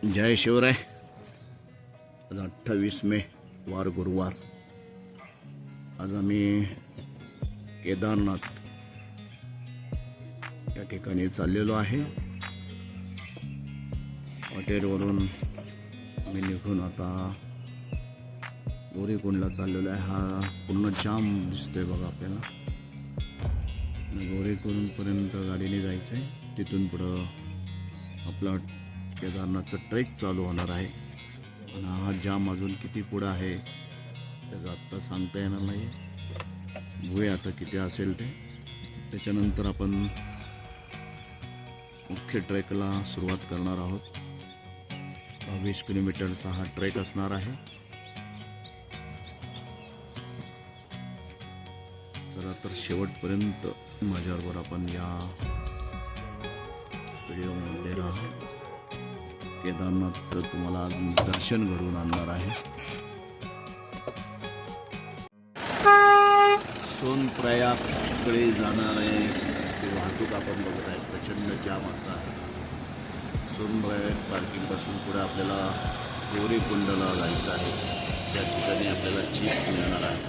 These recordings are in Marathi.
जय शिवराय। आज 28 मे वार गुरुवार। आज आम्ही केदारनाथ या ठिकाणी चाललेलो आहे। हॉटेलवरून आम्ही निघून आता गौरीकुंडला चाललेलो आहे। हा पूर्ण जाम दिसतोय बघा आपल्याला। गौरीकुंडपर्यंत गाडीने जायचं आहे। तिथून पुढं आपला केदारनाथचा ट्रेक चालू होणार आहे। आणि हा जाम अजून किती पुढं आहे त्याचं आत्ता सांगता येणार नाही। बघूया आता किती असेल ते। त्याच्यानंतर आपण मुख्य ट्रेकला सुरुवात करणार आहोत। 20 किलोमीटरचा हा ट्रेक असणार आहे। चला तर शेवटपर्यंत माझ्याबरोबर आपण या व्हिडिओमध्ये राहा। केदारनाथचं तुम्हाला दर्शन घडवून आणणार आहे। सोनप्रयागकडे जाणारे वाहतूक आपण बघत आहे। प्रचंड जाम असतात। सोनप्रयाग पार्किंगपासून पुढे आपल्याला गौरीकुंडला जायचं आहे। त्या ठिकाणी आपल्याला जीप मिळणार आहे।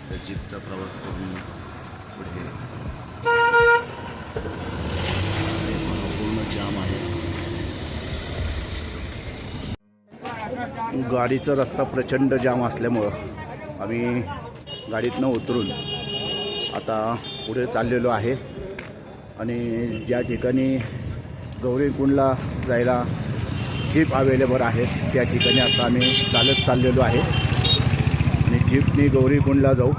त्या जीपचा प्रवास करून पुढे पूर्ण जाम आहे। गाडीचा रस्ता प्रचंड जाम असल्यामुळं आम्ही गाडीतनं उतरून आता पुढे चाललेलो आहे। आणि ज्या ठिकाणी गौरीकुंडला जायला जीप अवेलेबल आहेत त्या ठिकाणी आता आम्ही चालत चाललेलो आहे। आणि जीपनी गौरीकुंडला जाऊ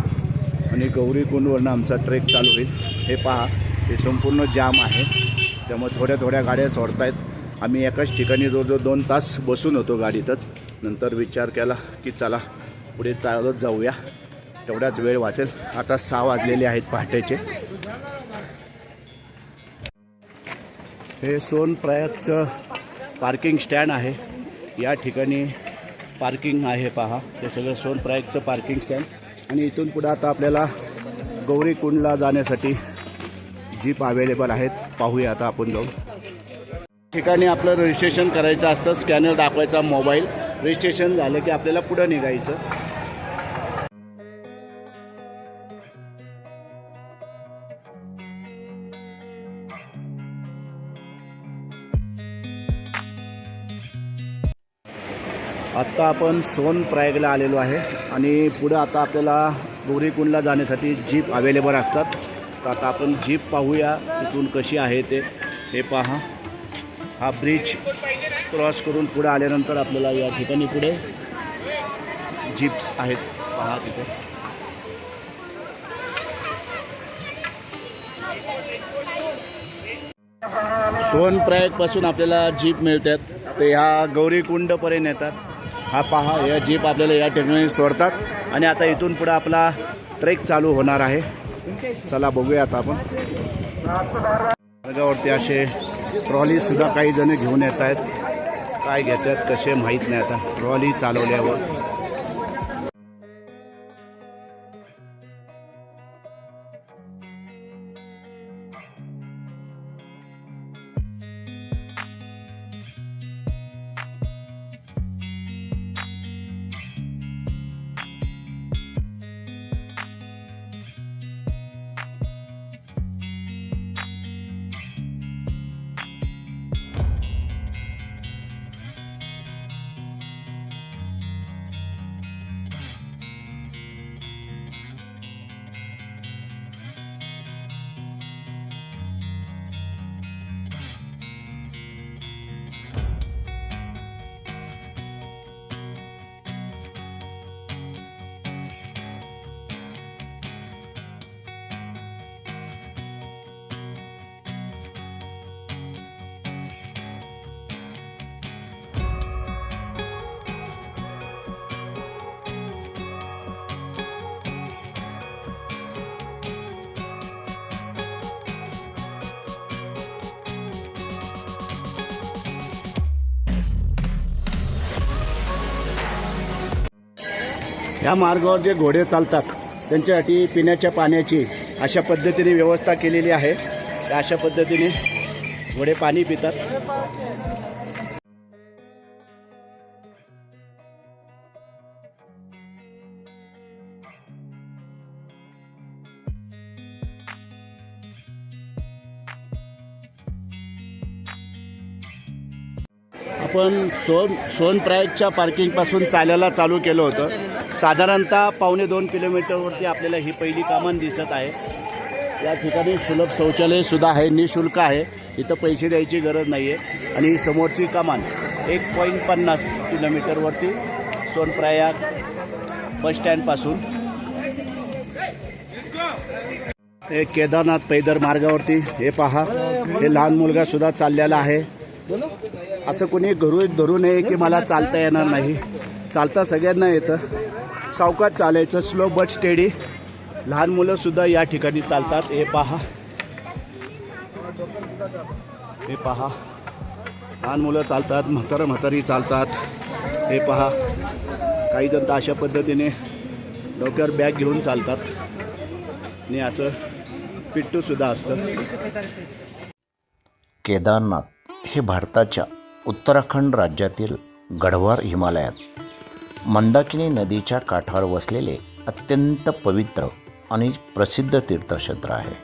आणि गौरीकुंडवरनं आमचा ट्रेक चालू होईल। हे पहा, हे संपूर्ण जाम आहे। त्यामुळे थोड्या थोड्या गाड्या सोडतायत। आम्ही एकाच ठिकाणी जवळजवळ 2 तास बसून होतो गाडीतच। नंतर विचार केला की चला पुढे चालत जाऊया, तेवढाच वेळ वाचेल। आता 6 वाजलेले आहेत पहाटेचे। हे सोनप्रयागचं पार्किंग स्टँड आहे। या ठिकाणी पार्किंग आहे पहा, हे सगळं सोनप्रयागचं पार्किंग स्टँड। आणि इथून पुढे आता आपल्याला गौरीकुंडला जाण्यासाठी जीप अवेलेबल आहेत। पाहूया आता आपण जाऊ। ठिकाणी आपलं रजिस्ट्रेशन करायचं असतं। स्कॅनर दाखवायचा मोबाईल, रजिस्ट्रेशन झालं की आपल्याला पुढं निघायचं। आत्ता आपण सोनप्रयागला आलेलो आहे आणि पुढं आता आपल्याला गौरीकुंडला जाण्यासाठी जीप अवेलेबल असतात। तर आता आपण जीप पाहूया तिथून कशी आहे ते। हे पहा, हा ब्रिज क्रॉस करून पुढे आल्यानंतर आपल्याला या ठिकाणी पुढे जीप्स आहेत पहा तिथे। सोनप्रयागपासून आपल्याला जीप मिळतात, ते ह्या गौरीकुंडपर्यंत येतात। हा पहा, या जीप आपल्याला या ठिकाणी सोडतात आणि आता इथून पुढे आपला ट्रेक चालू होणार आहे। चला बघूया आता आपण। मार्गावरती असे ट्रॉलीसुद्धा काही जण घेऊन येत आहेत। काय घेतात कसे माहीत नाही आता ट्रॉली चालवल्यावर। या मार्गावर जे घोडे चालतात त्यांच्यासाठी पिण्याच्या पाण्याची अशा पद्धतीने व्यवस्था केलेली आहे। अशा पद्धतीने घोडे पाणी पितात। आपण सोनप्रयागच्या पार्किंगपासून चालायला चालू केलं होतं. साधारणतः 1.25 किलोमीटरवरती आपल्याला ही पहिली कमान दिसत आहे. या ठिकाणी सुलभ शौचालयसुद्धा आहे, निःशुल्क आहे, इथं पैसे द्यायची गरज नाही आहे. आणि समोरची कमान 1.50 किलोमीटरवरती सोनप्रयाग बस स्टँडपासून. हे केदारनाथ पैदल मार्गावरती हे पहा, हे लहान मुलगासुद्धा चाललेला आहे. असं कोणी गृहीत धरू नये की मला चालता येणार नाही. चालता सगळ्यांना येतं, सावकाश चालायचं, स्लो बट स्टेडी. लहान मुलंसुद्धा या ठिकाणी चालतात. हे पहा, हे पहा, लहान मुलं चालतात, म्हातारी चालतात. हे पहा, काही जण तर अशा पद्धतीने डोक्यावर बॅग घेऊन चालतात आणि असं पिट्टूसुद्धा असतं. केदारनाथ हे भारताच्या उत्तराखंड राज्यातील गढवार हिमालयात मंदाकिनी नदीच्या काठावर वसलेले अत्यंत पवित्र आणि प्रसिद्ध तीर्थक्षेत्र आहे.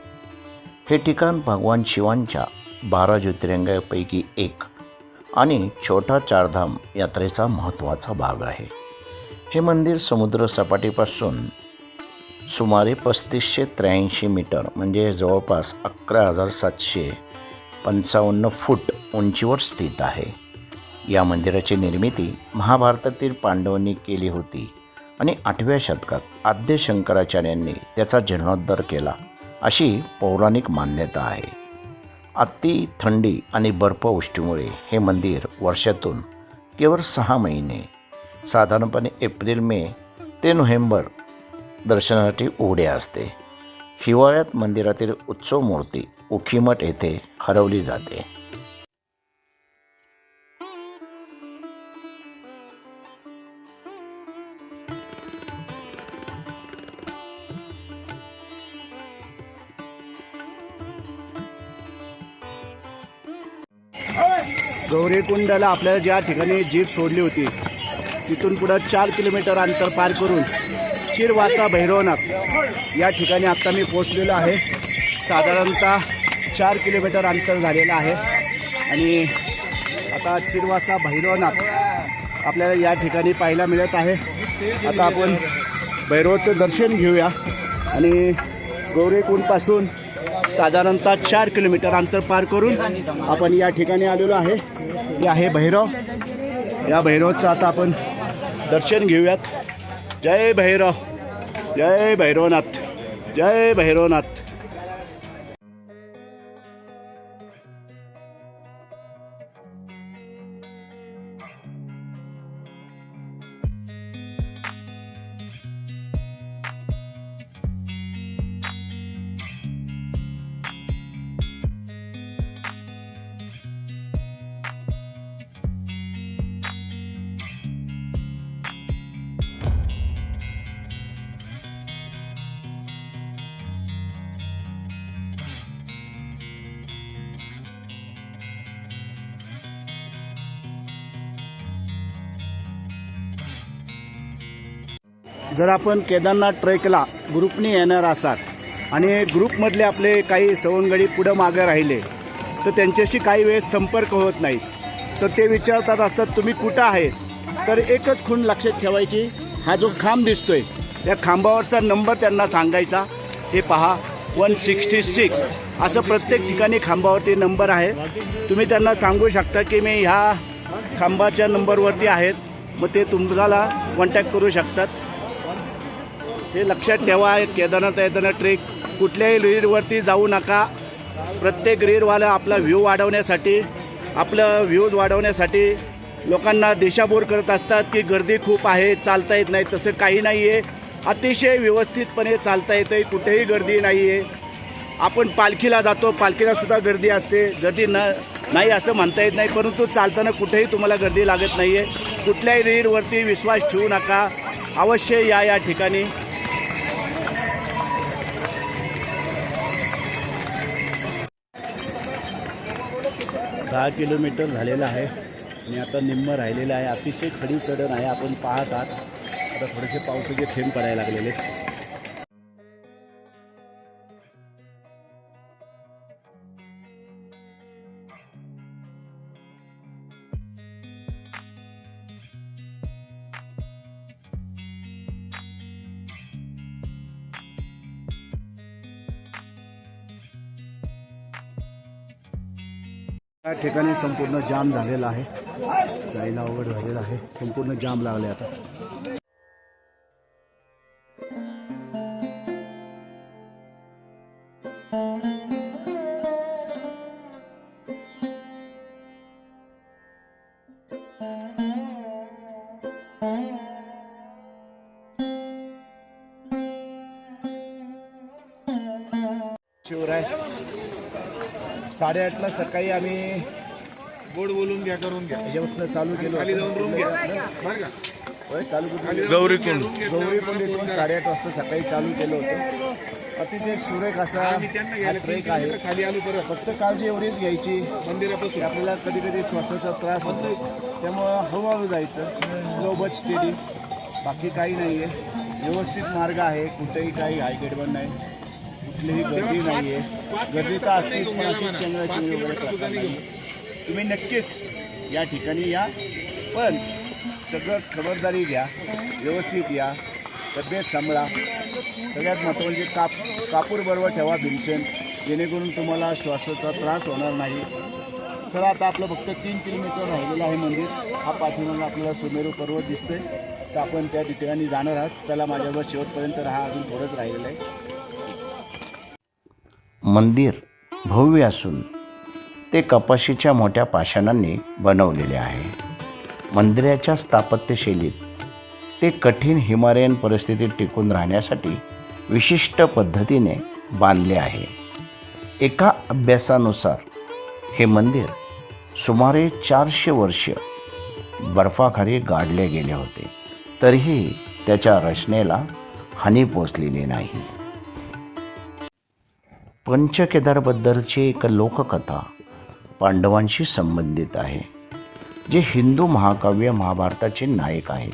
हे ठिकाण भगवान शिवांच्या 12 ज्योतिर्लिंगांपैकी एक आणि छोटा चारधाम यात्रेचा महत्त्वाचा भाग आहे. हे मंदिर समुद्र सपाटीपासून सुमारे 3583 मीटर म्हणजे जवळपास 11,755 फूट उंचीवर स्थित आहे. या मंदिराची निर्मिती महाभारतातील पांडवांनी केली होती आणि 8व्या शतकात आद्य शंकराचार्यांनी त्याचा जीर्णोद्धार केला अशी पौराणिक मान्यता आहे. अति थंडी आणि बर्फवृष्टीमुळे हे मंदिर वर्षातून केवळ 6 महिने साधारणपणे एप्रिल मे ते नोव्हेंबर दर्शनासाठी उघडे असते. हिवाळ्यात मंदिरातील उत्सव मूर्ती उखीमठ येथे हलवली जाते. गौरीकुंडाला आपल्याला ज्या ठिकाणी जीप सोडली होती तिथून पुढं 4 किलोमीटर अंतर पार करून चिरवासा भैरवनाथ या ठिकाणी आत्ता मी पोचलेलो आहे. साधारणतः 4 किलोमीटर अंतर झालेलं आहे आणि आता चिरवासा भैरवनाथ आपल्याला या ठिकाणी पाहायला मिळत आहे. आता आपण भैरवचं दर्शन घेऊया आणि गौरीकुंडपासून साधारणतः 4 किलोमीटर अंतर पार करून आपण या ठिकाणी आलेलो आहे. हे आहे भैरव. या भैरवचं आता आपण दर्शन घेऊयात. जय भैरव, जय भैरवनाथ, जय भैरवनाथ. जर आपण केदारनाथ ट्रेकला ग्रुपने येणार असाल आणि ग्रुपमधले आपले काही सवंगडी पुढं मागं राहिले तर त्यांच्याशी काही वेळेस संपर्क होत नाही. तर ते विचारतात असतात तुम्ही कुठं आहे. तर एकच खूण लक्षात ठेवायची, हा जो खांब दिसतोय त्या खांबावरचा नंबर त्यांना सांगायचा. हे पहा 166 असं प्रत्येक ठिकाणी खांबावरती नंबर आहे. तुम्ही त्यांना सांगू शकता की मी ह्या खांबाच्या नंबरवरती आहेत, मग ते तुम्हाला कॉन्टॅक्ट करू शकतात. हे लक्षात ठेवा. केदारनाथ येताना ट्रेक कुठल्याही रीडवरती जाऊ नका. प्रत्येक रीडवाला आपला व्ह्यू वाढवण्यासाठी, आपलं व्ह्यूज वाढवण्यासाठी लोकांना दिशाभूल करत असतात की गर्दी खूप आहे, चालता येत नाही. तसं काही नाही आहे. अतिशय व्यवस्थितपणे चालता येतं आहे, कुठेही गर्दी नाही आहे. आपण पालखीला जातो, पालखीलासुद्धा गर्दी असते. गर्दी नाही असं म्हणता येत नाही, परंतु चालताना कुठेही तुम्हाला गर्दी लागत नाही आहे. कुठल्याही रीडवरती विश्वास ठेवू नका. अवश्य या ठिकाणी. दहा किलोमीटर झालेलं आहे आणि आता निम्म राहिलेलं आहे. अतिशय खडी चढण आहे, आपण पाहत आहात. आता थोडेसे पावसाचे थेंब पडायला लागलेले. या ठिकाणी संपूर्ण जाम झालेला आहे, जायला अवघड झालेला आहे, संपूर्ण जाम लागले आता. शिवराय 8:30ला सकाळी आम्ही गोड बोलून घ्या, करून घ्या. याच्यापासून चालू केलं खाली होतं. जाऊन रूम घ्या बरं का. होय, चालू केलं गौरीकुंड गौरीकुंडीतून 8:30 वाजता सकाळी चालू केलं होतं. अतिशय सुरेख असा आम्ही त्यांना हा घ्यायला ट्रेक 3 आहे. किलोमीटर खाली आलो परत फक्त काळजी एवढीच घ्यायची मंदिरापासून. की आपल्याला कधी कधी श्वासाचा त्रास होतो, त्यामुळं हळूहळू जायचं, स्लो बट स्टेडी, बाकी काही नाही आहे. व्यवस्थित मार्ग आहे, कुठेही काही हायगेटबंद नाही, कुठलीही गर्दी नाही आहे. गर्दीचा असतीच पण अशी चंद्राची वगैरे प्रकार नाही. तुम्ही नक्कीच या ठिकाणी या, पण सगळं खबरदारी घ्या, व्यवस्थित या, तब्येत सांभाळा. सगळ्यात महत्त्वाचे कापूर बरोबर ठेवा भीमसेन, जेणेकरून तुम्हाला श्वासाचा त्रास होणार नाही. चला, आता आपलं फक्त 3 किलोमीटर राहिलेलं आहे मंदिर. हा पाठीमागे आपल्याला सुमेरू पर्वत दिसतोय, तर आपण त्या ठिकाणी जाणार आहात. चला माझ्यावर शेवटपर्यंत राहा, अजून थोडंच राहिलेलं आहे. मंदिर भव्य असून ते कपाशीच्या मोठ्या पाषाणांनी बनवलेले आहे. मंदिराच्या स्थापत्यशैलीत ते कठीण हिमालयन परिस्थितीत टिकून राहण्यासाठी विशिष्ट पद्धतीने बांधले आहे. एका अभ्यासानुसार हे मंदिर सुमारे 400 वर्ष बर्फाखाली गाडले गेले होते, तरीही त्याच्या रचनेला हानी पोचलेली नाही. पंचकेदारबद्दलची एक लोककथा पांडवांशी संबंधित आहे, जे हिंदू महाकाव्य महाभारताचे नायक आहेत.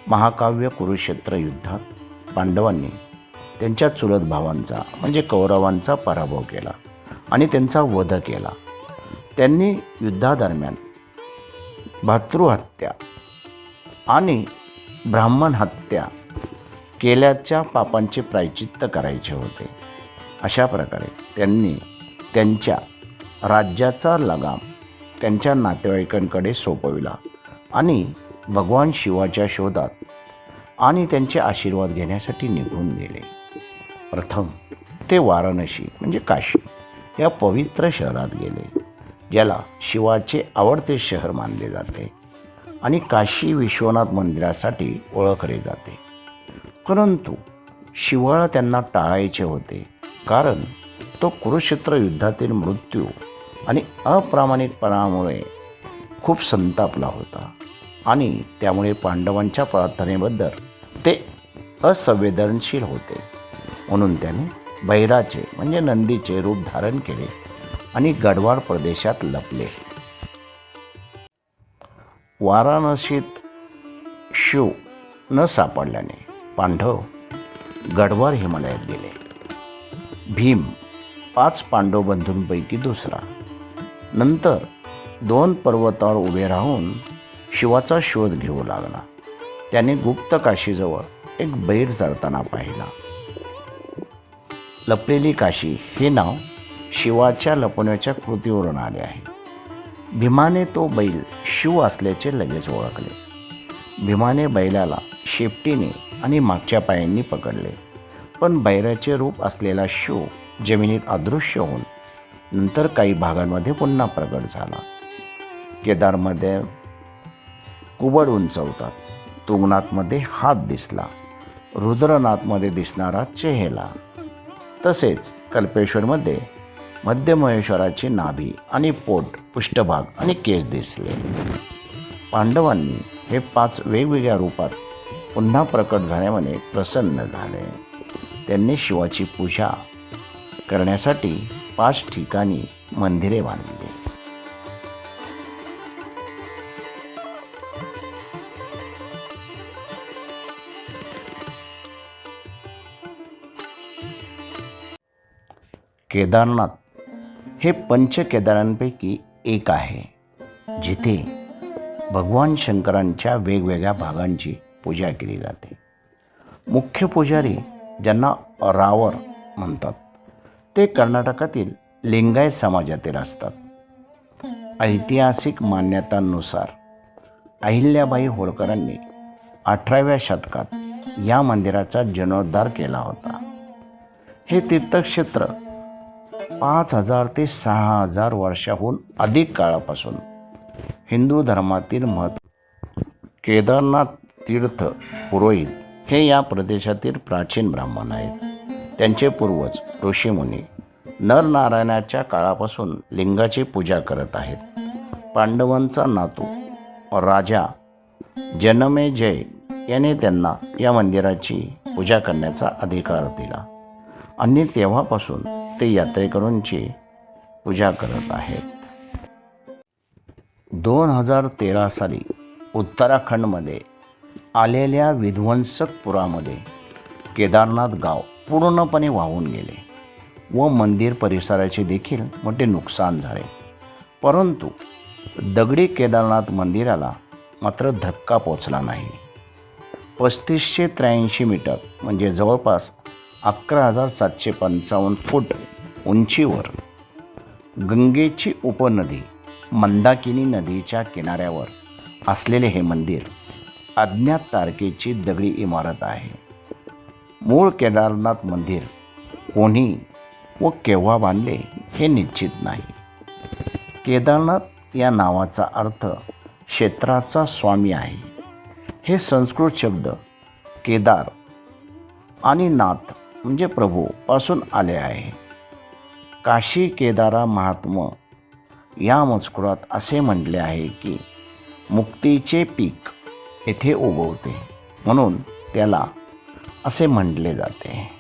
महाकाव्य कुरुक्षेत्र युद्धात पांडवांनी त्यांच्या चुलत भावांचा म्हणजे कौरवांचा पराभव केला आणि त्यांचा वध केला. त्यांनी युद्धादरम्यान भातृहत्या आणि ब्राह्मण हत्या केल्याच्या पापांचे प्रायश्चित्त करायचे होते. अशा प्रकारे त्यांनी त्यांच्या राज्याचा लगाम त्यांच्या नातेवाईकांकडे सोपविला आणि भगवान शिवाच्या शोधात आणि त्यांचे आशीर्वाद घेण्यासाठी निघून गेले. प्रथम ते वाराणसी म्हणजे काशी या पवित्र शहरात गेले, ज्याला शिवाचे आवडते शहर मानले जाते आणि काशी विश्वनाथ मंदिरासाठी ओळखले जाते. परंतु शिवाला त्यांना टाळायचे होते, कारण तो कुरुक्षेत्र युद्धातील मृत्यू आणि अप्रामाणिकपणामुळे खूप संतापला होता आणि त्यामुळे पांडवांच्या प्रार्थनेबद्दल ते असंवेदनशील होते. म्हणून त्याने बैराचे म्हणजे नंदीचे रूप धारण केले आणि गढवाल प्रदेशात लपले. वाराणसीत शिव न सापडल्याने पांडव गढवाल हिमालयात गेले. भीम 5 पांडव बंधूंपैकी दुसरा नंतर 2 पर्वतावर उभे राहून शिवाचा शोध घेऊ लागला. त्याने गुप्त काशीजवळ एक बैल चरताना पाहिला. लपलेली काशी हे नाव शिवाच्या लपवण्याच्या कृतीवरून आले आहे. भीमाने तो बैल शिव असल्याचे लगेच ओळखले. भीमाने बैलाला शेपटीने आणि मागच्या पायांनी पकडले, पण बैलाचे रूप असलेला शिव जमिनीत अदृश्य होऊन नंतर काही भागांमध्ये पुन्हा प्रगट झाला. केदारमध्ये कुबड उंचवतात, तुंगनाथमध्ये हात दिसला, रुद्रनाथमध्ये दिसणारा चेहरा, तसेच कल्पेश्वरमध्ये मध्य महेश्वराची नाभी आणि पोट, पृष्ठभाग आणि केस दिसले. पांडवांनी हे 5 वेगवेगळ्या रूपात पुन्हा प्रकट झाल्यामुळे प्रसन्न झाले. त्यांनी शिवाची पूजा करण्यासाठी 5 ठिकाणी मंदिरे बांधली. केदारनाथ हे पंचकेदारांपैकी एक आहे, जिथे भगवान शंकरांच्या वेगवेगळ्या भागांची पूजा केली जाते. मुख्य पुजारी, ज्यांना रावर म्हणतात, ते कर्नाटकातील लिंगायत समाजातील असतात. ऐतिहासिक मान्यतांनुसार अहिल्याबाई होळकरांनी 18व्या शतकात या मंदिराचा जीर्णोद्धार केला होता. हे तीर्थक्षेत्र 5000 ते 6000 वर्षाहून अधिक काळापासून हिंदू धर्मातील केदारनाथ तीर्थ पुरोहित हे या प्रदेशातील प्राचीन ब्राह्मण आहेत. त्यांचे पूर्वज ऋषीमुनी नरनारायणाच्या काळापासून लिंगाची पूजा करत आहेत. पांडवांचा नातू राजा जनमेजय याने त्यांना या मंदिराची पूजा करण्याचा अधिकार दिला आणि तेव्हापासून ते यात्रेकरूंची पूजा करत आहेत. 2013 साली उत्तराखंडमध्ये आलेल्या विध्वंसक पुरामध्ये केदारनाथ गाव पूर्णपणे वाहून गेले व मंदिर परिसराचे देखील मोठे नुकसान झाले. परंतु दगडी केदारनाथ मंदिराला मात्र धक्का पोचला नाही. 3583 मीटर म्हणजे जवळपास 11,755 फूट उंचीवर गंगेची उपनदी मंदाकिनी नदीच्या किनाऱ्यावर असलेले हे मंदिर अज्ञात तारखेची दगडी इमारत आहे. मूळ केदारनाथ मंदिर कोणी व केव्हा बांधले हे निश्चित नाही. केदारनाथ या नावाचा अर्थ क्षेत्राचा स्वामी आहे. हे संस्कृत शब्द केदार आणि नाथ म्हणजे प्रभू पासून आले आहे. काशी केदारा महात्म या मजकुरात असे म्हटले आहे की मुक्तीचे पीक येथे उगवते म्हणून त्याला असे म्हटले जाते.